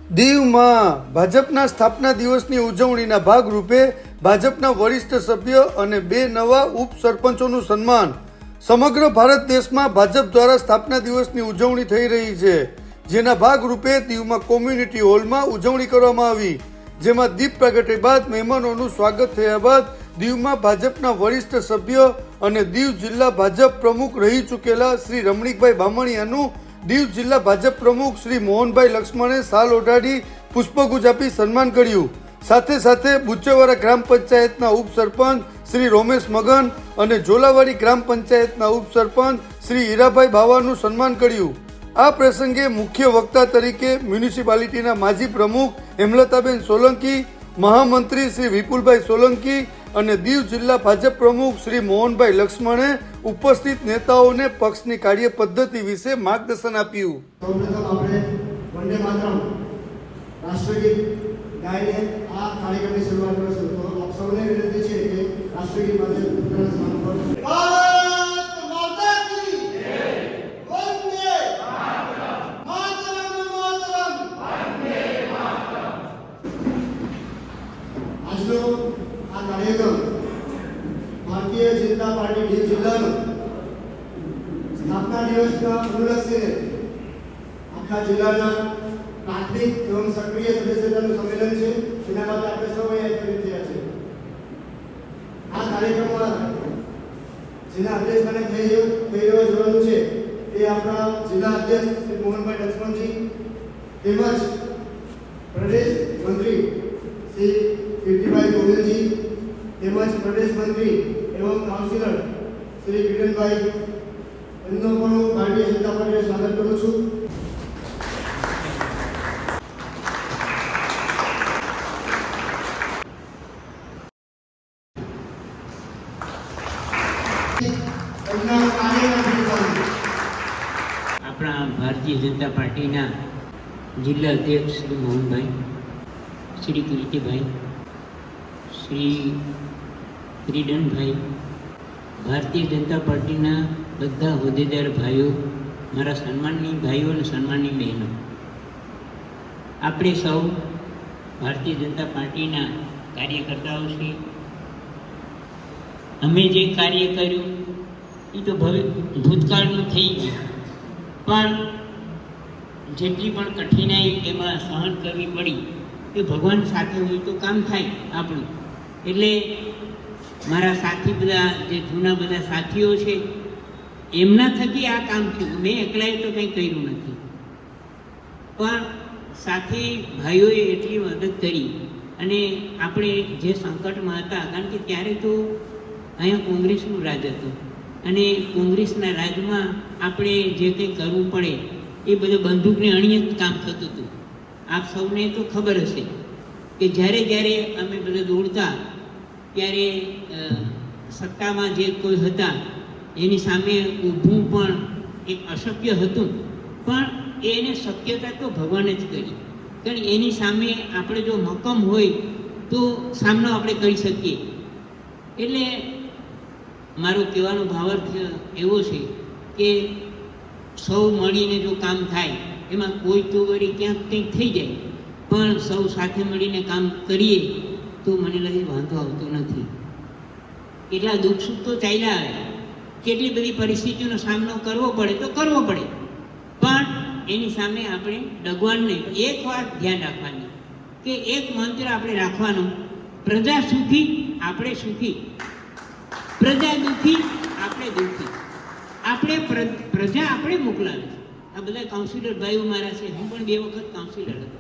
દીવમાં ભાજપના સ્થાપના દિવસની ઉજવણીના ભાગરૂપે ભાજપના વરિષ્ઠ સભ્ય અને 2 નવા ઉપસરપંચોનું સન્માન. સમગ્ર ભારત દેશમાં ભાજપ દ્વારા સ્થાપના દિવસની ઉજવણી થઈ રહી છે, જેના ભાગરૂપે દીવમાં કોમ્યુનિટી હોલમાં ઉજવણી કરવામાં આવી, જેમાં દીપ પ્રાગટ્ય બાદ મહેમાનોનું સ્વાગત થયા બાદ દીવમાં ભાજપના વરિષ્ઠ સભ્ય અને દીવ જિલ્લા ભાજપ પ્રમુખ રહી ચૂકેલા શ્રી રમણીકભાઈ બામણિયાનું દીવ જિલ્લા ભાજપ પ્રમુખ શ્રી મોહનભાઈ લક્ષ્મણે શાલ ઓઢાડી પુષ્પગુચ્છ આપી સન્માન કર્યું. સાથે સાથે બુચ્ચેવાડા ગ્રામ પંચાયતના ઉપસરપંચ શ્રી રોમેશ મગન અને ઝોલાવાડી ગ્રામ પંચાયતના ઉપસરપંચ શ્રી હીરાભાઈ બાવાનું સન્માન કર્યું. આ પ્રસંગે મુખ્ય વક્તા તરીકે મ્યુનિસિપાલિટીના માજી પ્રમુખ હેમલતાબેન સોલંકી, મહામંત્રી શ્રી વિપુલભાઈ સોલંકી અને દીવ જિલ્લા ભાજપ પ્રમુખ શ્રી મોહનભાઈ લક્ષ્મણે ઉપસ્થિત નેતાઓને પક્ષની કાર્ય પદ્ધતિ વિશે માર્ગદર્શન આપ્યું. સૌપ્રથમ આપણે વંદે માતરમ રાષ્ટ્રગીત ગાઈને આ કાર્યક્રમની શરૂઆત કરીશું. તો આપ સૌને વિનંતી છે કે રાષ્ટ્રગીત માટે ઉત્તરાયણ સ્નાન કરો. આજનો આ કાર્યક્રમ ભારતીય જનતા પાર્ટી દીવ જિલ્લાનો સ્થાપના દિવસના અનુલક્ષીને આખા જિલ્લાના પ્રાથમિક એવં સક્રિય સદસ્યતાનું સંમેલન છે, જેના માટે આપણે સૌ એકત્રિત થયા છે. આ કાર્યક્રમમાં જેના અધ્યક્ષપણે થઈ રહ્યો જોવાનું છે તે આપણા જિલ્લા અધ્યક્ષ શ્રી મોહનભાઈ લક્ષ્મણજી તેમજ પ્રદેશ મંત્રી શ્રી કીર્તિભાઈ ગોવિલજી તેમજ પ્રદેશ મંત્રી એવં કાઉન્સિલર શ્રી કિરણભાઈ, એમનો પણ હું ભારતીય જનતા પાર્ટીને સ્વાગત કરું છું. આપણા ભારતીય જનતા પાર્ટીના જિલ્લા અધ્યક્ષ શ્રી મોહનભાઈ, શ્રી કીર્તિભાઈ, શ્રી ક્રીડનભાઈ, ભારતીય જનતા પાર્ટીના બધા હોદ્દેદાર ભાઈઓ, મારા સન્માનની ભાઈઓ અને સન્માનની બહેનો, આપણે સૌ ભારતીય જનતા પાર્ટીના કાર્યકર્તાઓ છીએ. અમે જે કાર્ય કર્યું એ તો ભૂતકાળનું થઈ ગયું, પણ જેટલી પણ કઠિનાઈ એમાં સહન કરવી પડી એ ભગવાન સાથે હોય તો કામ થાય આપણું. એટલે મારા સાથી બધા જે જૂના બધા સાથીઓ છે એમના થકી આ કામ થયું. મેં એકલાએ તો કંઈ કર્યું નથી, પણ સાથી ભાઈઓએ એટલી મદદ કરી. અને આપણે જે સંકટમાં હતા, કારણ કે ત્યારે તો અહીંયા કોંગ્રેસનું રાજ હતું અને કોંગ્રેસના રાજમાં આપણે જે કંઈ કરવું પડે એ બધું બંદૂકને અણીએ જ કામ થતું હતું. આપ સૌને તો ખબર હશે કે જ્યારે અમે બધા દોડતા ત્યારે સત્તામાં જે કોઈ હતા એની સામે ઊભું પણ એક અશક્ય હતું, પણ એને શક્યતા તો ભગવાને જ કરી. કારણ એની સામે આપણે જો મક્કમ હોય તો સામનો આપણે કરી શકીએ. એટલે મારો કહેવાનો ભાવાર્થ એવો છે કે સૌ મળીને જો કામ થાય, એમાં કોઈ તો વળી ક્યાંક કંઈક થઈ જાય, પણ સૌ સાથે મળીને કામ કરીએ તો મને લાગે વાંધો આવતો નથી. કેટલા દુઃખ સુખ તો ચાલ્યા આવે, કેટલી બધી પરિસ્થિતિનો સામનો કરવો પડે તો કરવો પડે, પણ એની સામે આપણે ડગવાનું નહીં. એક વાત ધ્યાન રાખવાની કે એક મંત્ર આપણે રાખવાનો, પ્રજા સુખી આપણે સુખી, પ્રજા દુઃખી આપણે દુઃખી. આપણે પ્રજા આપણે મોકલાવે છે. આ બધા કાઉન્સિલર ભાઈઓ મારા છે, હું પણ 2 વખત કાઉન્સિલર હતો,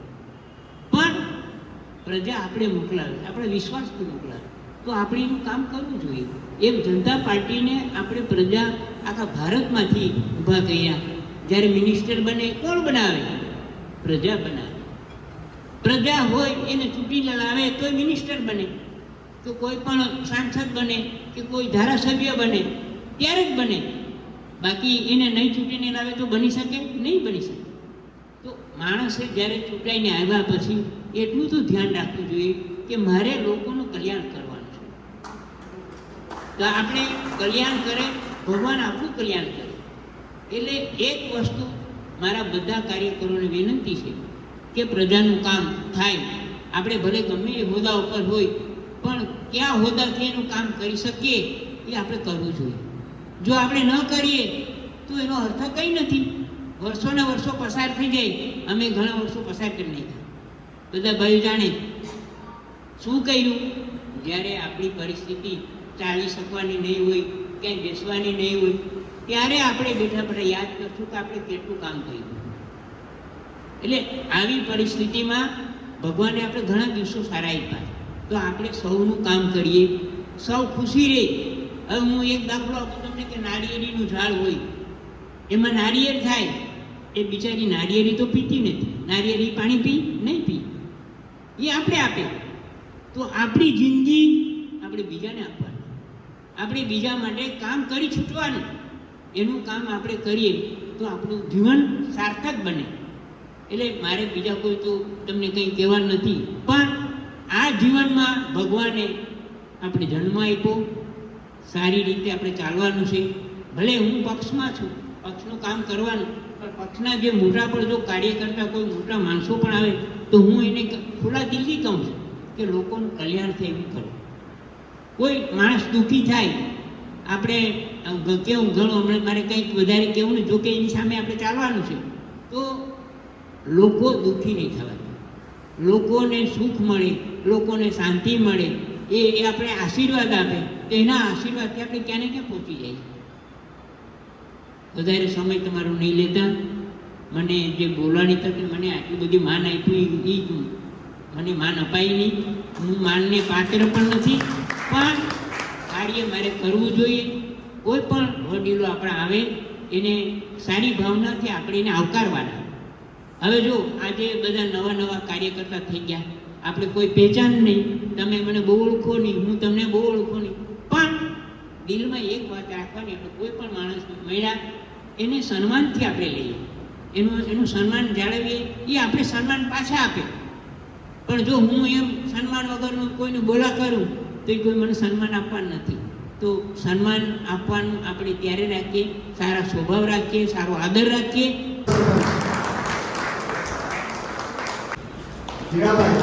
પણ પ્રજા આપણે મોકલાવે છે, આપણે વિશ્વાસથી મોકલાવે, તો આપણે એનું કામ કરવું જોઈએ. એમ જનતા પાર્ટીને આપણે પ્રજા આખા ભારતમાંથી ઊભા કર્યા. જ્યારે મિનિસ્ટર બને કોણ બનાવે? પ્રજા બનાવે. પ્રજા હોય એને ચૂંટીને લાવે તો મિનિસ્ટર બને, તો કોઈ પણ સાંસદ બને કે કોઈ ધારાસભ્ય બને ત્યારે જ બને. બાકી એને નહીં ચૂંટીને લાવે તો બની શકે નહીં, બની શકે. તો માણસે જ્યારે ચૂંટાઈને આવ્યા પછી એટલું તો ધ્યાન રાખવું જોઈએ કે મારે લોકોનું કલ્યાણ કરવાનું છે. તો આપણે કલ્યાણ કરે, ભગવાન આપણું કલ્યાણ કરે. એટલે એક વસ્તુ મારા બધા કાર્યકરોને વિનંતી છે કે પ્રજાનું કામ થાય. આપણે ભલે ગમે એ હોદ્દા ઉપર હોય, પણ કયા હોદ્દાથી એનું કામ કરી શકીએ એ આપણે કરવું જોઈએ. જો આપણે ન કરીએ તો એનો અર્થ કંઈ નથી. વર્ષોના વર્ષો પસાર થઈ જાય, અમે ઘણા વર્ષો પસાર કરી નાખ્યા, બધા ભાઈઓ જાણે શું કર્યું. જ્યારે આપણી પરિસ્થિતિ ચાલી શકવાની નહીં હોય, ક્યાંય બેસવાની નહીં હોય, ત્યારે આપણે બેઠા બેઠા યાદ કરશું કે આપણે કેટલું કામ કર્યું. એટલે આવી પરિસ્થિતિમાં ભગવાને આપણે ઘણા દિવસો સારા આપ્યા, તો આપણે સૌનું કામ કરીએ, સૌ ખુશી રહે. હવે હું એક દાખલો આપું તમને કે નાળિયેરીનું ઝાડ હોય, એમાં નાળિયેર થાય, એ બિચારી નાળિયેરી તો પીતી નથી. નાળિયેરી પાણી પી નહીં પી, એ આપણે આપે. તો આપણી જિંદગી આપણે બીજાને આપવાની, આપણે બીજા માટે કામ કરી છૂટવાનું. એનું કામ આપણે કરીએ તો આપણું જીવન સાર્થક બને. એટલે મારે બીજા કોઈ તો તમને કંઈ કહેવાનું નથી, પણ આ જીવનમાં ભગવાને આપણે જન્મ આપ્યો, સારી રીતે આપણે ચાલવાનું છે. ભલે હું પક્ષમાં છું, પક્ષનું કામ કરવાનું, પણ પક્ષના જે મોટા પણ જો કાર્ય કરતા કોઈ મોટા માણસો પણ આવે તો હું એને ખુલ્લા દિલથી કહું છું કે લોકોનું કલ્યાણ થાય એવું કરો. કોઈ માણસ દુઃખી થાય, આપણે કેવું ઘણું હમણાં મારે કંઈક વધારે કહેવું ને, જોકે એની સામે આપણે ચાલવાનું છે, તો લોકો દુઃખી નહીં થવા દે. લોકોને સુખ મળે, લોકોને શાંતિ મળે, એ આપણે આશીર્વાદ આપે, તો એના આશીર્વાદથી આપણે ક્યાં ને ક્યાં પહોંચી જાય. વધારે સમય તમારો નહીં લેતા, મને જે બોલવાની તક મને આટલી બધી માન આપ્યું એ મને માન અપાય નહીં. હું માનને પાત્ર પણ નથી, પણ કાર્ય મારે કરવું જોઈએ. કોઈ પણ વડીલો આપણા આવે એને સારી ભાવનાથી આપણે એને આવકારવાના. હવે જો આજે બધા નવા નવા કાર્યકર્તા થઈ ગયા, આપણે કોઈ પહેચાન નહીં, તમે મને બહુ ઓળખો નહીં, હું તમને બહુ ઓળખો નહીં, પણ દિલમાં એક વાત રાખવાની, આપણે કોઈ પણ માણસ મળ્યા એને સન્માનથી આપણે લઈએ, એનું સન્માન જાળવીએ, એ આપણે સન્માન પાછા આપે. પણ જો હું એમ સન્માન વગરનું કોઈને બોલા કરું તો એ કોઈ મને સન્માન આપવાનું નથી. તો સન્માન આપવાનું આપણે ત્યારે રાખીએ, સારા સ્વભાવ રાખીએ, સારો આદર રાખીએ. જીરાભાઈ